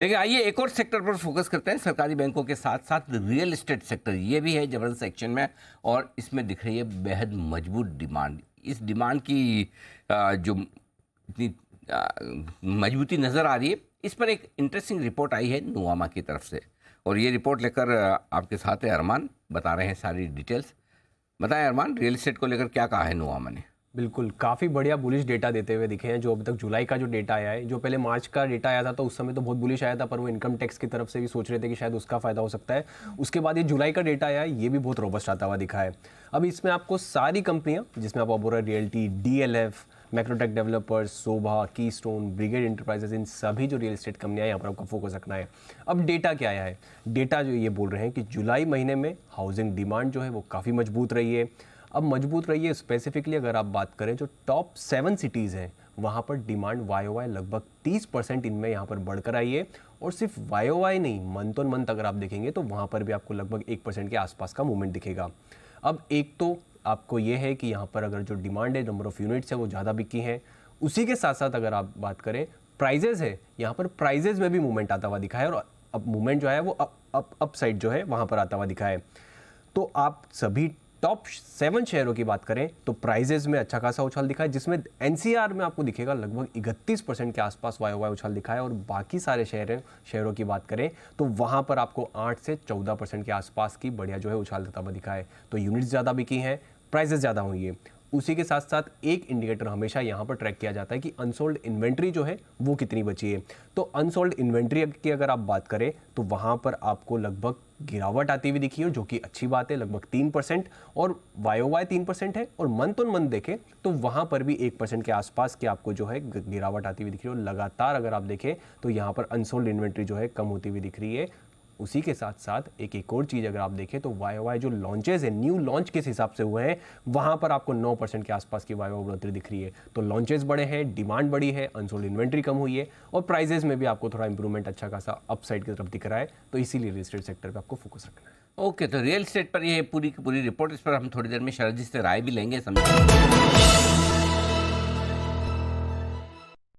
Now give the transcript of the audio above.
देखिए, आइए एक और सेक्टर पर फोकस करते हैं। सरकारी बैंकों के साथ साथ रियल एस्टेट सेक्टर ये भी है जबरदस्त एक्शन में, और इसमें दिख रही है बेहद मजबूत डिमांड। इस डिमांड की जो इतनी आ, मजबूती नज़र आ रही है, इस पर एक इंटरेस्टिंग रिपोर्ट आई है नुआमा की तरफ से, और ये रिपोर्ट लेकर आपके साथ है अरमान, बता रहे हैं सारी डिटेल्स। बताएं अरमान, रियल एस्टेट को लेकर क्या कहा है नुआमा ने? बिल्कुल, काफ़ी बढ़िया बुलिश डेटा देते हुए दिखे हैं जो अभी तक जुलाई का जो डेटा आया है। जो पहले मार्च का डेटा आया था तो उस समय तो बहुत बुलिश आया था, पर वो इनकम टैक्स की तरफ से भी सोच रहे थे कि शायद उसका फ़ायदा हो सकता है। उसके बाद ये जुलाई का डेटा आया है, ये भी बहुत रोबस्ट आता हुआ दिखा है। अब इसमें आपको सारी कंपनियां, जिसमें आप अबोरा रियल्टी, डीएलएफ, मैक्रोटेक डेवलपर्स, शोभा, कीस्टोन, ब्रिगेड एंटरप्राइजेस, इन सभी जो रियल एस्टेट कंपनियां यहाँ पर आपको फोकस रखना है। अब डेटा क्या आया है? डेटा जो ये बोल रहे हैं कि जुलाई महीने में हाउसिंग डिमांड जो है वो काफ़ी मजबूत रही है। अब मजबूत रही है स्पेसिफिकली अगर आप बात करें, जो टॉप 7 सिटीज़ हैं वहाँ पर डिमांड वाई ओ वाई लगभग 30% इनमें यहाँ पर बढ़कर आई है। और सिर्फ वाई ओ वाई नहीं, मंथ ऑन मंथ अगर आप देखेंगे तो वहाँ पर भी आपको लगभग 1% के आसपास का मूवमेंट दिखेगा। अब एक तो आपको ये है कि यहाँ पर अगर जो डिमांड है, नंबर ऑफ़ यूनिट्स है, वो ज़्यादा बिकी हैं। उसी के साथ साथ अगर आप बात करें प्राइजेज़ है, यहाँ पर प्राइजेज़ में भी मूवमेंट आता हुआ दिखा है, और अब मूवमेंट जो है वो अप साइड जो है वहाँ पर आता हुआ दिखा है। तो आप सभी टॉप 7 शहरों की बात करें तो प्राइजेज में अच्छा खासा उछाल दिखा है, जिसमें एनसीआर में आपको दिखेगा लगभग 31% के आसपास वाई वाई उछाल दिखा है। और बाकी सारे शहरों की बात करें तो वहाँ पर आपको 8 से 14% के आसपास की बढ़िया जो है उछाल देता हुआ दिखा है। तो यूनिट्स ज़्यादा बिकी हैं, प्राइजेज ज़्यादा हुई है। उसी के साथ साथ एक इंडिकेटर हमेशा यहाँ पर ट्रैक किया जाता है कि अनसोल्ड इन्वेंट्री जो है वो कितनी बची है। तो अनसोल्ड इन्वेंट्री की अगर आप बात करें तो वहाँ पर आपको लगभग गिरावट आती हुई दिखी है, जो कि अच्छी बात है, लगभग 3%। और वाई ओ वाई 3% है, और मंथ ऑन मंथ देखें तो वहाँ पर भी 1% के आसपास की आपको जो है गिरावट आती हुई दिख रही है। और लगातार अगर आप देखें तो यहाँ पर अनसोल्ड इन्वेंट्री जो है कम होती हुई दिख रही है। उसी के साथ साथ एक और चीज़ अगर आप देखें तो वाई वाई जो लॉन्चेस है, न्यू लॉन्च किस हिसाब से हुए हैं, वहाँ पर आपको 9% के आसपास की वाई वाई बढ़ोतरी दिख रही है। तो लॉन्चेस बड़े हैं, डिमांड बड़ी है, अनसोल्ड इन्वेंट्री कम हुई है, और प्राइजेस में भी आपको थोड़ा इंप्रूवमेंट अच्छा खासा अपसाइड की तरफ दिख रहा है। तो इसीलिए रियल एस्टेट सेक्टर पर आपको फोकस रखना है। ओके, तो रियल एस्टेट पर ये पूरी की पूरी रिपोर्ट, इस पर हम थोड़ी देर में शरद जी से राय भी लेंगे, समझे।